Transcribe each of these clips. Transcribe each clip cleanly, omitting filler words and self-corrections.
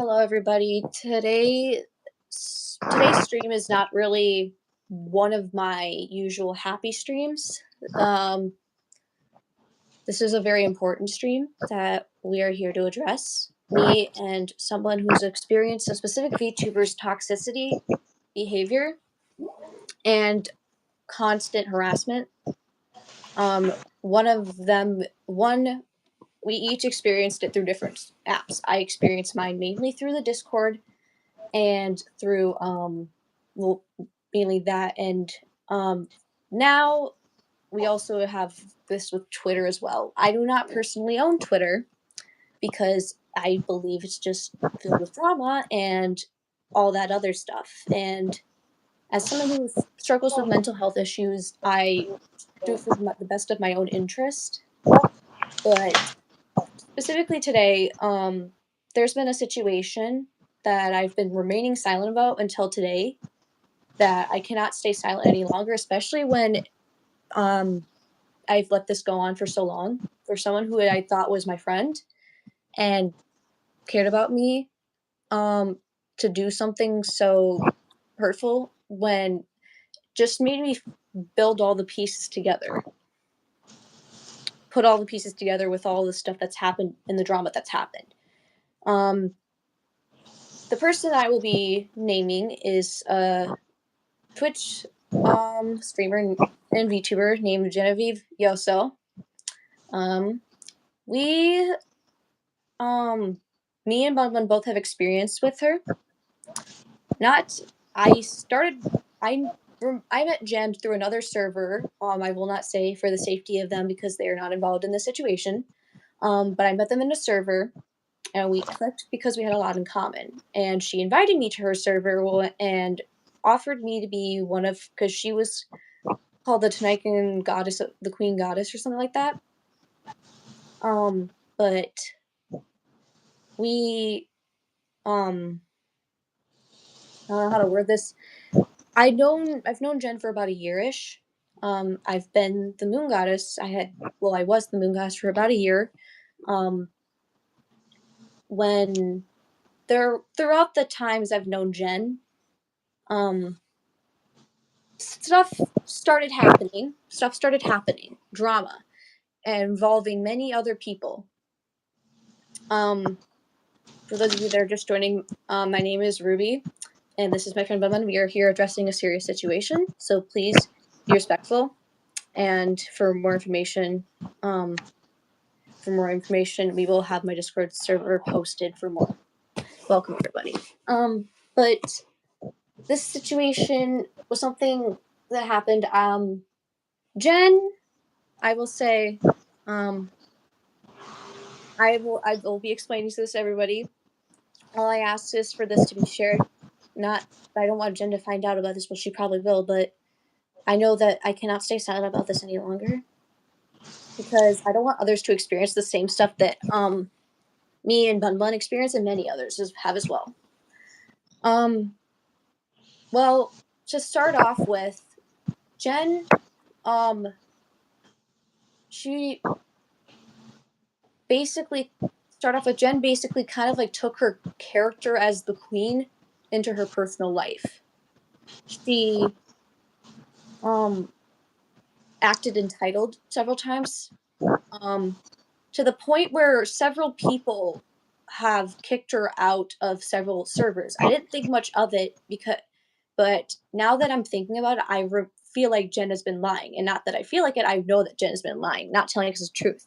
Hello, everybody. Today's stream is not really one of my usual happy streams. Um, this is a very important stream that we are here to address. Me and someone who's experienced a specific VTuber's toxicity behavior and constant harassment. One of them, one we each experienced it through different apps. I experienced mine mainly through the Discord and through well, mainly that, and now we also have this with Twitter as well. I do not personally own Twitter because I believe it's just filled with drama and all that other stuff. And as someone who struggles with mental health issues, I do it for the best of my own interest. But specifically today, there's been a situation that I've been remaining silent about until today that I cannot stay silent any longer, especially when I've let this go on for so long. For someone who I thought was my friend and cared about me, to do something so hurtful when just made me build all the pieces together. Put all the pieces together with all the stuff that's happened and the drama that's happened. The person I will be naming is a Twitch streamer and VTuber named Genevieve Yoso. We me and Bun Bun both have experience with her. I met Jen through another server. I will not say for the safety of them because they are not involved in the situation. But I met them in a server and we clicked because we had a lot in common. And she invited me to her server and offered me to be one of, because she was called the Tanaikan goddess, the queen goddess, or something like that. But we, I don't know how to word this. I've known Jen for about a year-ish. I've been the moon goddess. I was the moon goddess for about a year. Throughout the times I've known Jen, stuff started happening. Drama involving many other people. For those of you that are just joining, my name is Ruby, and this is my friend Bumman. We are here addressing a serious situation, so please be respectful. And for more information, we will have my Discord server posted for more. Welcome, everybody. But this situation was something that happened. Jen, I will say, I will be explaining this to everybody. All I asked is for this to be shared. I don't want Jen to find out about this, well, she probably will, but I know that I cannot stay silent about this any longer because I don't want others to experience the same stuff that me and Bun Bun experience and many others have as well. Well, to start off with, Jen, she basically kind of like took her character as the queen into her personal life. She acted entitled several times, to the point where several people have kicked her out of several servers. I didn't think much of it but now that I'm thinking about it, I feel like Jen has been lying, and not that I feel like it. I know that Jen has been lying, not telling us the truth.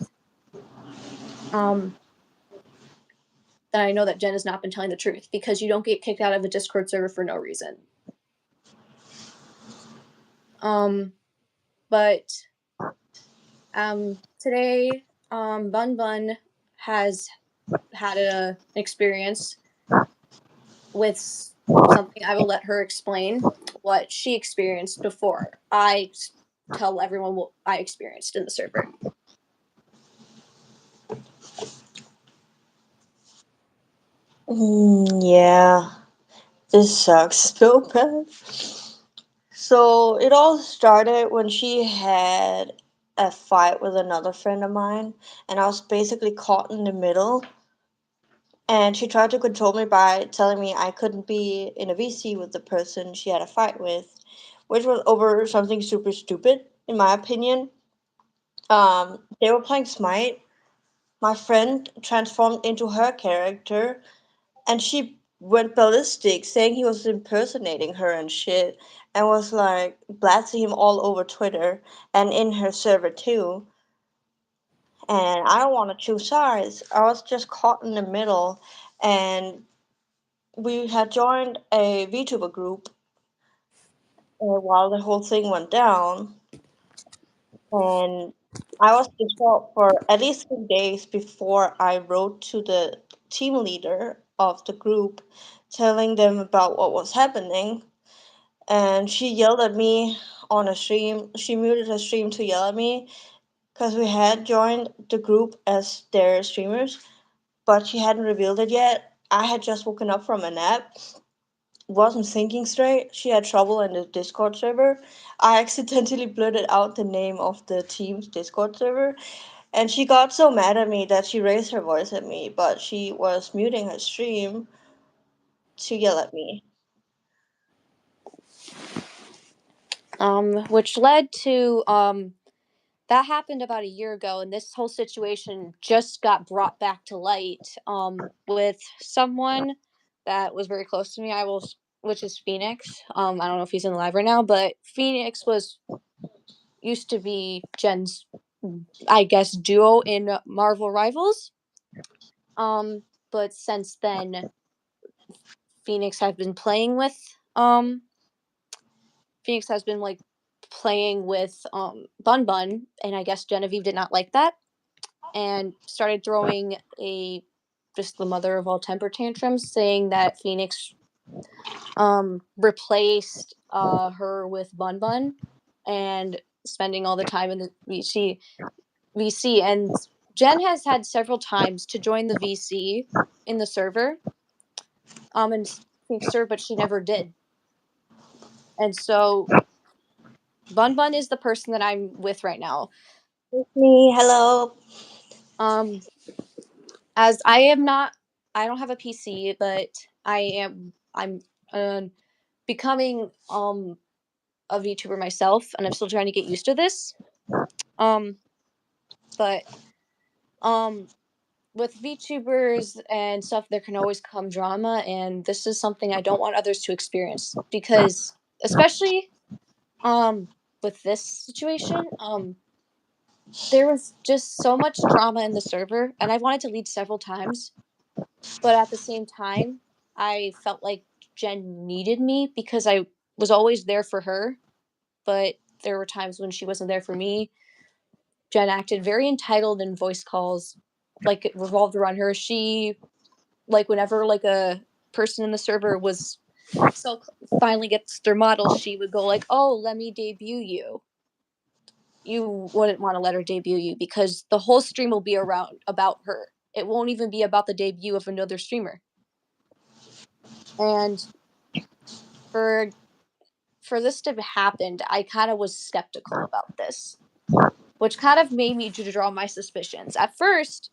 That I know that Jen has not been telling the truth because you don't get kicked out of a Discord server for no reason. But today, Bun Bun has had an experience with something. I will let her explain what she experienced before I tell everyone what I experienced in the server. Yeah, this sucks so bad. So it all started when she had a fight with another friend of mine, and I was basically caught in the middle. And she tried to control me by telling me I couldn't be in a VC with the person she had a fight with, which was over something super stupid, in my opinion. They were playing Smite. My friend transformed into her character, and she went ballistic, saying he was impersonating her and shit, and was like blasting him all over Twitter and in her server too. And I don't want to choose sides. I was just caught in the middle, and we had joined a VTuber group while the whole thing went down, and I was distraught for at least 3 days before I wrote to the team leader of the group, telling them about what was happening. And she yelled at me on a stream. She muted her stream to yell at me because we had joined the group as their streamers, but she hadn't revealed it yet. I had just woken up from a nap, wasn't thinking straight. She had trouble in the Discord server. I accidentally blurted out the name of the team's Discord server, and she got so mad at me that she raised her voice at me, but she was muting her stream to yell at me. Which led to that happened about a year ago, and this whole situation just got brought back to light with someone that was very close to me. Which is Phoenix. I don't know if he's in the live right now, but Phoenix was used to be Jen's, I guess, duo in Marvel Rivals. But since then, Phoenix has been playing with Phoenix has been like playing with Bun Bun, and I guess Genevieve did not like that and started throwing a just the mother of all temper tantrums, saying that Phoenix replaced her with Bun Bun and spending all the time in the VC. And Jen has had several times to join the VC in the server, and Phoenix server, but she never did. And so Bun Bun is the person that I'm with right now. It's me, hello. Um, as I don't have a PC, but I'm becoming a VTuber myself, and I'm still trying to get used to this. Um, but um, with VTubers and stuff, there can always come drama, and this is something I don't want others to experience because, especially um, with this situation, there was just so much drama in the server, and I wanted to lead several times, but at the same time, I felt like Jen needed me because I was always there for her, but there were times when she wasn't there for me. Jen acted very entitled in voice calls, like it revolved around her. She like whenever like a person in the server was so finally gets their model, she would go like, "Oh, let me debut you." You wouldn't want to let her debut you because the whole stream will be around about her. It won't even be about the debut of another streamer. And for for this to have happened, I kind of was skeptical about this, which kind of made me to draw my suspicions. At first,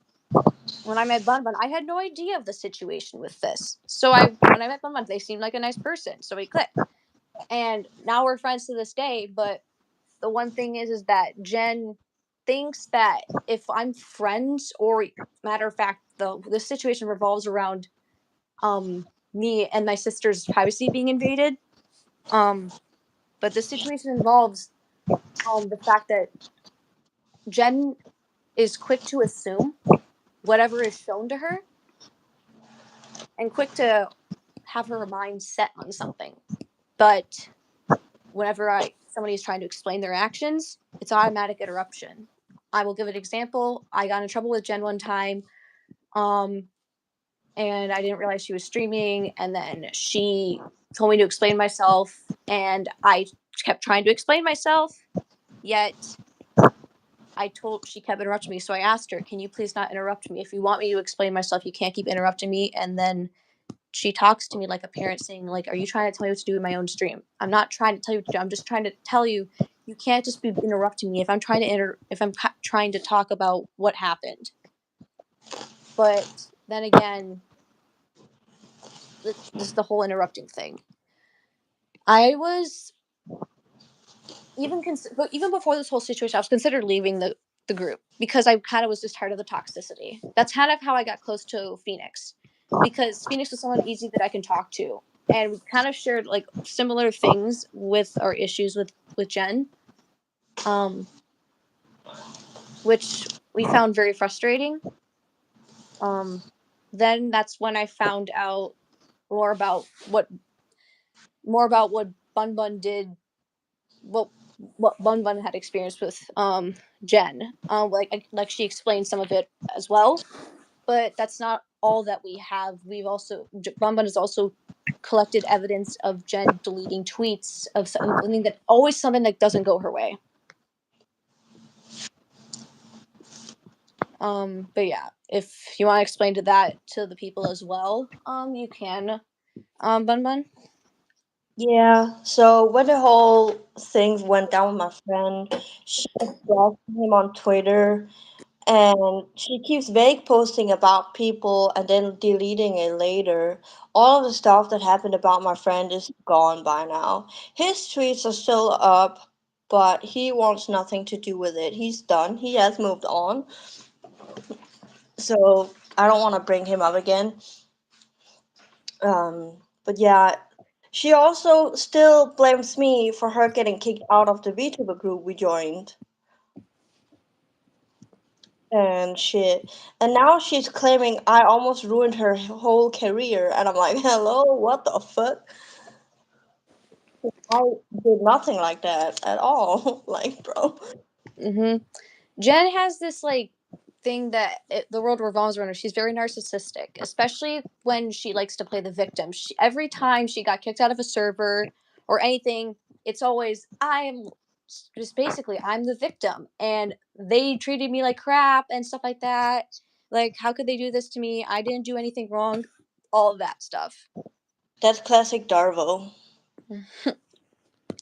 when I met Bun Bun, I had no idea of the situation with this. So when I met Bun Bun, they seemed like a nice person, so we clicked. And now we're friends to this day. But the one thing is that Jen thinks that if I'm friends, or matter of fact, the situation revolves around me and my sister's privacy being invaded. Um, but the situation involves the fact that Jen is quick to assume whatever is shown to her and quick to have her mind set on something. But whenever somebody is trying to explain their actions, it's automatic interruption. I will give an example. I got in trouble with Jen one time, um, and I didn't realize she was streaming, and then she told me to explain myself, and I kept trying to explain myself, yet she kept interrupting me. So I asked her, "Can you please not interrupt me? If you want me to explain myself, you can't keep interrupting me." And then she talks to me like a parent, saying like, "Are you trying to tell me what to do in my own stream? I'm not trying to tell you what to do. I'm just trying to tell you you can't just be interrupting me if I'm trying to trying to talk about what happened." But then again, this is the whole interrupting thing. I was even before this whole situation, I was considered leaving the group because I kind of was just tired of the toxicity. That's kind of how I got close to Phoenix, because Phoenix was someone easy that I can talk to, and we kind of shared like similar things with our issues with Jen, um, which we found very frustrating. Um, then that's when I found out more about what Bun Bun did, what Bun Bun had experienced with Jen. Like she explained some of it as well, but that's not all that we have. We've also Bun Bun has also collected evidence of Jen deleting tweets of something that always something that doesn't go her way. But yeah, if you want to explain to that to the people as well, you can. Bun Bun. Yeah, so when the whole thing went down with my friend, she was stalking him on Twitter, and she keeps vague posting about people and then deleting it later. All of the stuff that happened about my friend is gone by now. His tweets are still up, but he wants nothing to do with it. He's done. He has moved on. So I don't want to bring him up again. But yeah, she also still blames me for her getting kicked out of the VTuber group we joined and shit. And now she's claiming I almost ruined her whole career. And I'm like, hello, what the fuck? I did nothing like that at all. Like, bro. Mm-hmm. Jen has this like thing that the world revolves around her. She's very narcissistic, especially when she likes to play the victim. Every time she got kicked out of a server or anything, it's always I am just basically I'm the victim, and they treated me like crap and stuff like that. Like, how could they do this to me? I didn't do anything wrong. All of that stuff. That's classic Darvo.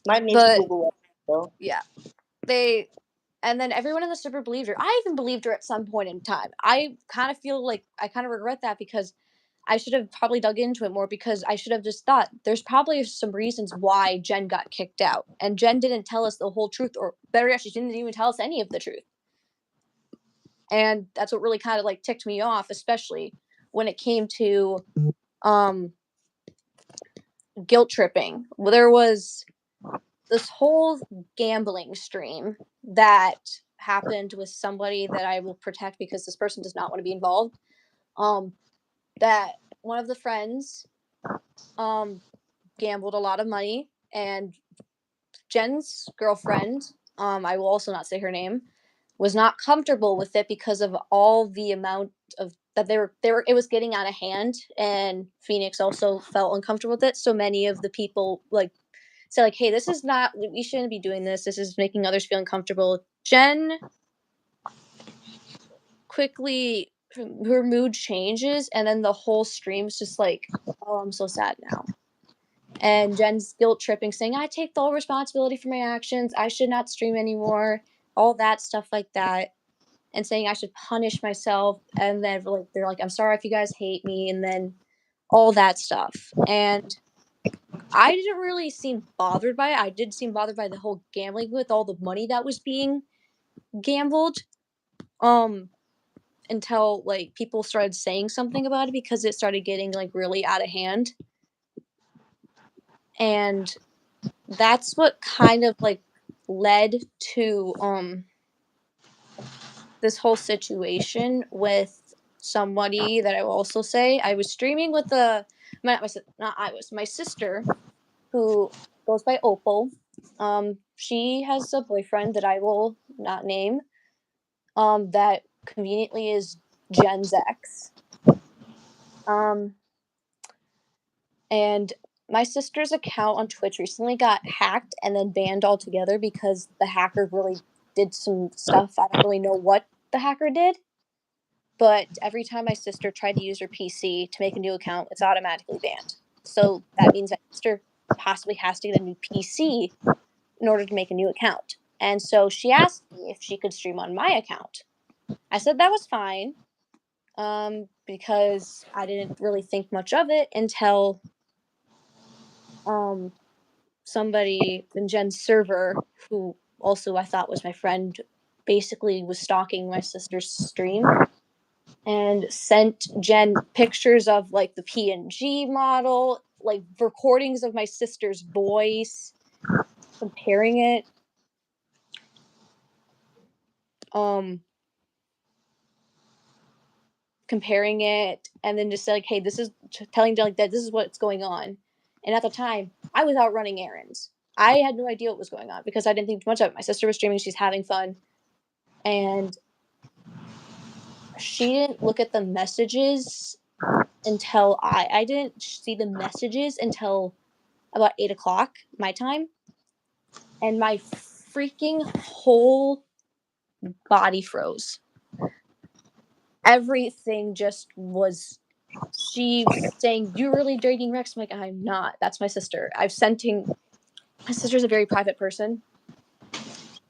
Might need to But Google it, though. yeah, they and then everyone in the server believed her. I even believed her at some point in time. I kind of feel like I kind of regret that, because I should have probably dug into it more, because I should have just thought there's probably some reasons why Jen got kicked out. And Jen didn't tell us the whole truth, or better yet, she didn't even tell us any of the truth. And that's what really kind of like ticked me off, especially when it came to um guilt tripping. Well, there was this whole gambling stream that happened with somebody that I will protect because this person does not want to be involved. Um, that one of the friends um gambled a lot of money, and Jen's girlfriend, I will also not say her name, was not comfortable with it because of all the amount of that they were it was getting out of hand, and Phoenix also felt uncomfortable with it. So many of the people like say like, hey, this is not we shouldn't be doing this. This is making others feel uncomfortable. Jen quickly her mood changes, and then the whole stream's just like, oh, I'm so sad now. And Jen's guilt tripping, saying, I take full responsibility for my actions. I should not stream anymore. All that stuff like that. And saying I should punish myself. And then like they're like, I'm sorry if you guys hate me. And then all that stuff. And I didn't really seem bothered by it. I did seem bothered by the whole gambling with all the money that was being gambled. Um, until like people started saying something about it, because it started getting like really out of hand. And that's what kind of like led to this whole situation with somebody that I will also say I was streaming with my sister, who goes by Opal. She has a boyfriend that I will not name, that conveniently is Jen's ex. Um, and my sister's account on Twitch recently got hacked and then banned altogether because the hacker really did some stuff. I don't really know what the hacker did, but every time my sister tried to use her PC to make a new account, it's automatically banned. So that means my sister possibly has to get a new PC in order to make a new account. And so she asked me if she could stream on my account. I said that was fine. because I didn't really think much of it until somebody in Jen's server, who also I thought was my friend, basically was stalking my sister's stream and sent Jen pictures of like the PNG model, like recordings of my sister's voice, comparing it. Um Comparing it, and then just like, hey, this is telling Jen like that this is what's going on. And at the time, I was out running errands. I had no idea what was going on because I didn't think too much of it. My sister was streaming, she's having fun, and she didn't look at the messages until I didn't see the messages until about 8 o'clock my time, and my freaking whole body froze. Everything just was. She saying, "You really dating Rex?" I'm like, "I'm not. That's my sister." My sister's a very private person.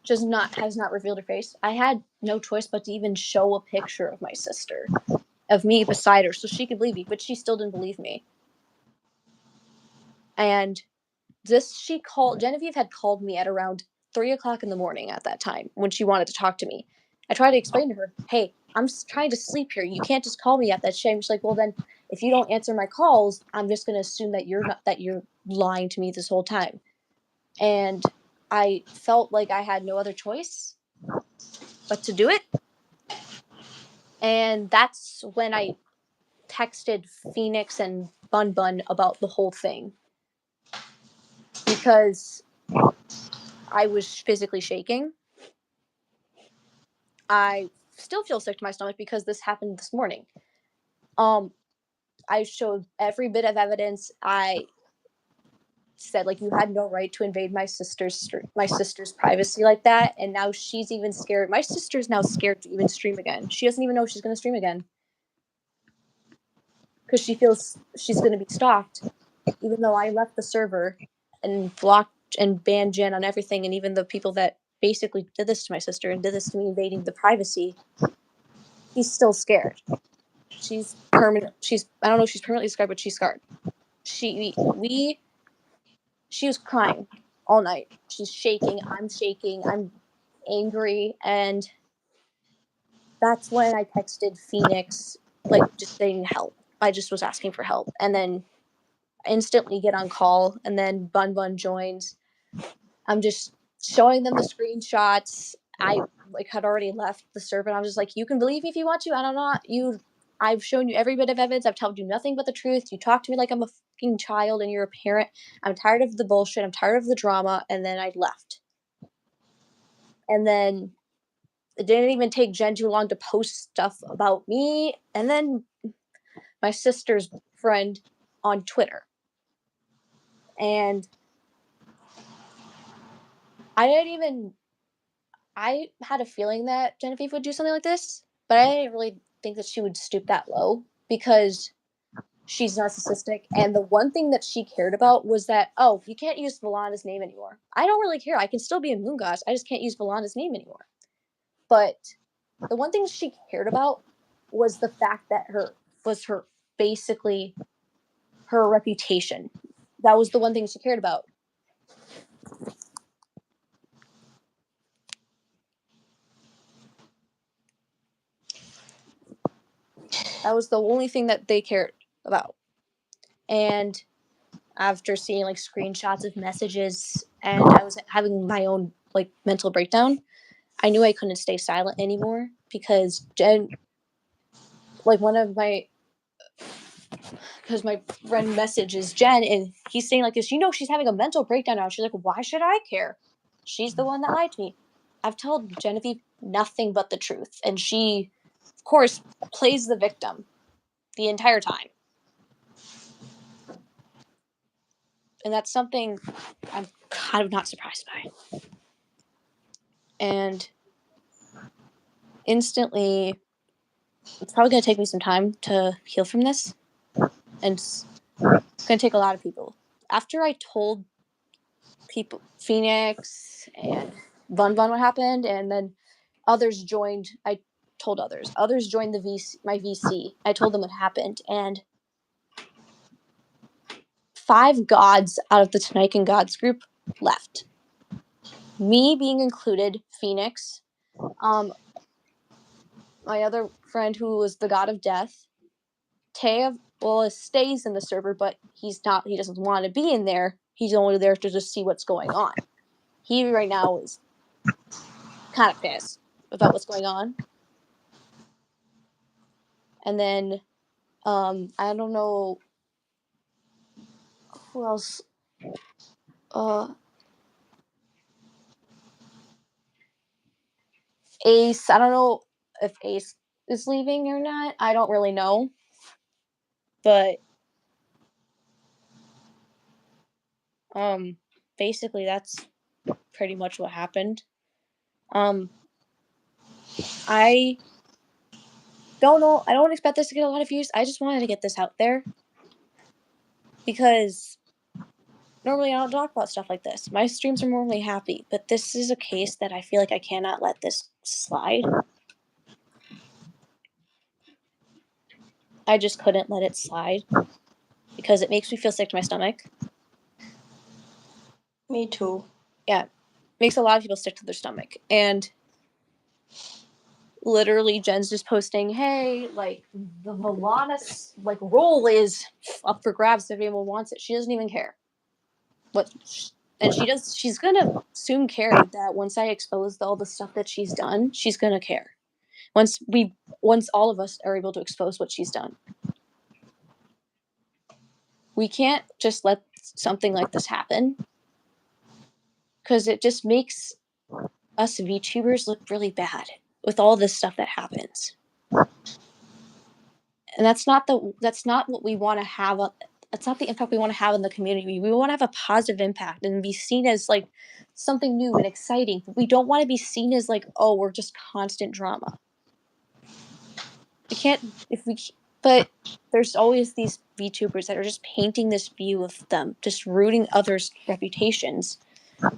Just not has not revealed her face. I had no choice but to even show a picture of my sister, of me beside her, so she could believe me, but she still didn't believe me. And Genevieve had called me at around 3 o'clock in the morning at that time when she wanted to talk to me. I tried to explain to her, hey, I'm trying to sleep here. You can't just call me at that shame. She's like, well, then if you don't answer my calls, I'm just going to assume that you're lying to me this whole time. And I felt like I had no other choice but to do it. And that's when I texted Phoenix and Bun Bun about the whole thing, because I was physically shaking. I still feel sick to my stomach because this happened this morning. I showed every bit of evidence. I said, like, you had no right to invade my sister's privacy like that, and now she's even scared. My sister's now scared to even stream again. She doesn't even know she's going to stream again because she feels she's going to be stalked, even though I left the server and blocked and banned Jen on everything, and even the people that basically did this to my sister and did this to me, invading the privacy. She's still scared. She's permanent. I don't know if she's permanently scarred, but she's scarred. She was crying all night. She's shaking. I'm shaking. I'm angry, and that's when I texted Phoenix, like, just saying help. I just was asking for help, and then instantly get on call, and then Bun Bun joins. I'm just showing them the screenshots. I had already left the server, and I was just like, you can believe me if you want to. I don't know. I've shown you every bit of evidence. I've told you nothing but the truth. You talk to me like I'm a fucking child and you're a parent. I'm tired of the bullshit. I'm tired of the drama. And then I left. And then it didn't even take Jen too long to post stuff about me. And then my sister's friend on Twitter. And I had a feeling that Genevieve would do something like this, but I didn't really think that she would stoop that low because she's narcissistic. And the one thing that she cared about was that, oh, you can't use Valana's name anymore. I don't really care. I can still be in Moongoss. I just can't use Valana's name anymore. But the one thing she cared about was the fact that basically her reputation. That was the one thing she cared about. That was the only thing that they cared about. And after seeing like screenshots of messages, and I was having my own like mental breakdown, I knew I couldn't stay silent anymore because Jen, like because my friend messages Jen and he's saying like this, she's having a mental breakdown now. She's like, why should I care? She's the one that lied to me. I've told Genevieve nothing but the truth, and she, of course, plays the victim the entire time. And that's something I'm kind of not surprised by. And instantly, it's probably going to take me some time to heal from this. And it's going to take a lot of people. After I told people, Phoenix and Bun Bun, what happened, and then others joined, I told others. Others joined my VC. I told them what happened, and 5 gods out of the Tanaikan gods group left. Me being included, Phoenix, my other friend who was the god of death, Tev, well, stays in the server, but he doesn't want to be in there. He's only there to just see what's going on. He right now is kind of pissed about what's going on. And then, I don't know who else. Ace. I don't know if Ace is leaving or not. I don't really know. But basically that's pretty much what happened. I don't know. I don't expect this to get a lot of views. I just wanted to get this out there because normally I don't talk about stuff like this. My streams are normally happy, but this is a case that I feel like I cannot let this slide. I just couldn't let it slide because it makes me feel sick to my stomach. Me too. Yeah, it makes a lot of people sick to their stomach. And literally Jen's just posting, hey, like, the Milana, like, role is up for grabs if anyone wants it. She doesn't even care. And she's gonna soon care that once I expose all the stuff that she's done, she's gonna care. Once all of us are able to expose what she's done. We can't just let something like this happen, because it just makes us VTubers look really bad with all this stuff that happens. And that's not what we want to have. That's not the impact we want to have in the community. We want to have a positive impact and be seen as like something new and exciting. But we don't want to be seen as like, oh, we're just constant drama. We can't but there's always these VTubers that are just painting this view of them, just rooting others' reputations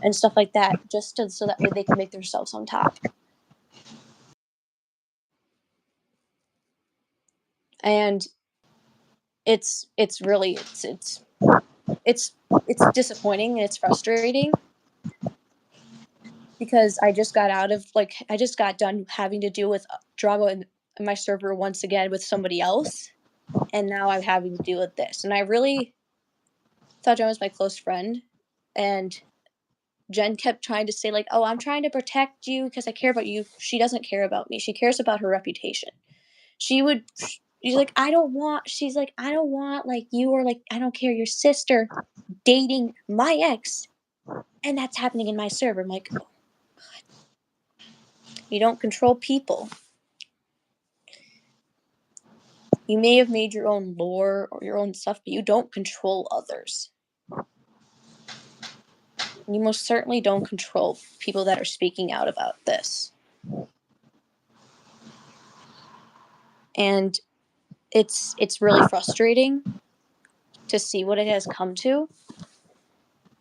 and stuff like that, so that way they can make themselves on top. And it's really it's disappointing and it's frustrating because I just got done having to deal with drama in my server once again with somebody else, and now I'm having to deal with this. And I really thought Jen was my close friend, and Jen kept trying to say like, oh, I'm trying to protect you because I care about you. She doesn't care about me. She cares about her reputation. She's like, I don't want like you, or like, I don't care, your sister dating my ex, and that's happening in my server. I'm like, oh, God. You don't control people. You may have made your own lore or your own stuff, but you don't control others. You most certainly don't control people that are speaking out about this. And it's really frustrating to see what it has come to,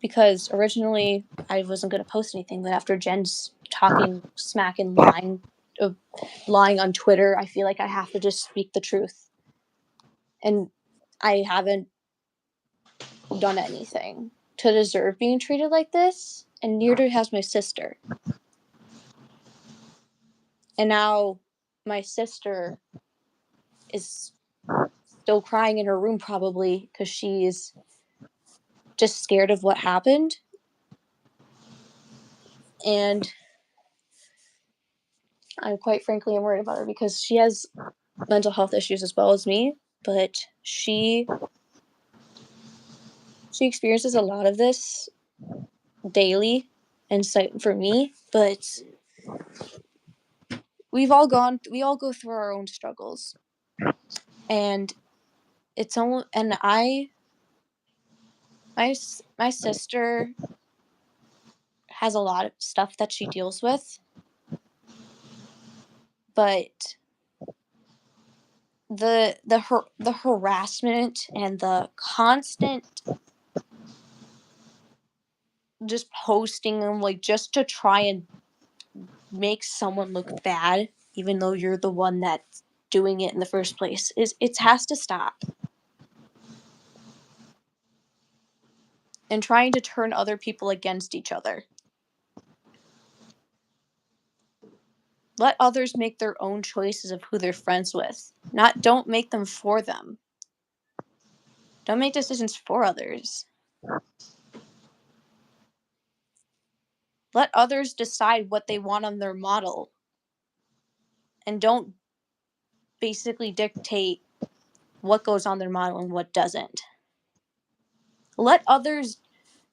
because originally I wasn't going to post anything, but after Jen's talking smack and lying on Twitter, I feel like I have to just speak the truth. And I haven't done anything to deserve being treated like this, and neither has my sister. And now my sister is still crying in her room, probably because she's just scared of what happened. And I'm quite frankly, I'm worried about her because she has mental health issues as well as me, but she experiences a lot of this daily, and so for me, but we all go through our own struggles, and it's only, and my sister has a lot of stuff that she deals with, but the harassment and the constant just posting them, like, just to try and make someone look bad, even though you're the one that's doing it in the first place. It has to stop. And trying to turn other people against each other. Let others make their own choices of who they're friends with. Don't make them for them. Don't make decisions for others. Let others decide what they want on their model. And don't basically dictate what goes on their model and what doesn't. Let others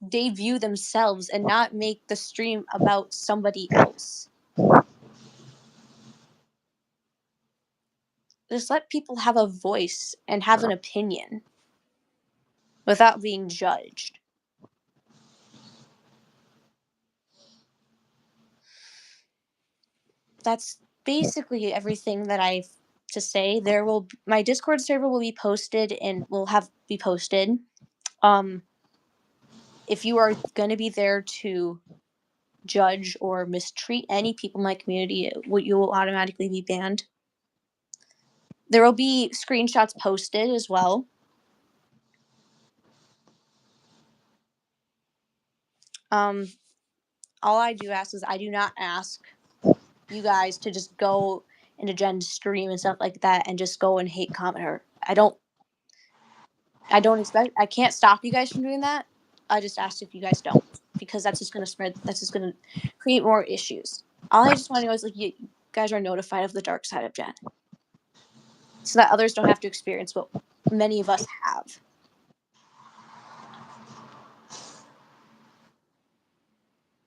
debut themselves and not make the stream about somebody else. Just let people have a voice and have an opinion without being judged. That's basically everything that I've to say. My Discord server will be posted and will be posted. If you are going to be there to judge or mistreat any people in my community, you will automatically be banned. There will be screenshots posted as well. All I do ask is I do not ask you guys to just go into Jen's stream and stuff like that and just go and hate comment her. I don't expect. I can't stop you guys from doing that. I just asked if you guys don't, because that's just gonna spread. That's just gonna create more issues. All I just want to know is you guys are notified of the dark side of Jen, so that others don't have to experience what many of us have.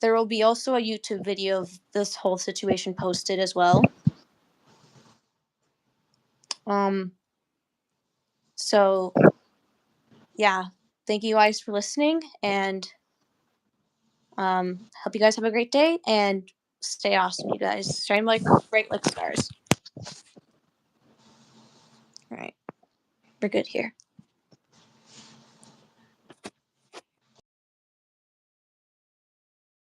There will be also a YouTube video of this whole situation posted as well. So yeah, thank you guys for listening, and hope you guys have a great day and stay awesome, you guys. Shine bright like stars. All right, we're good here.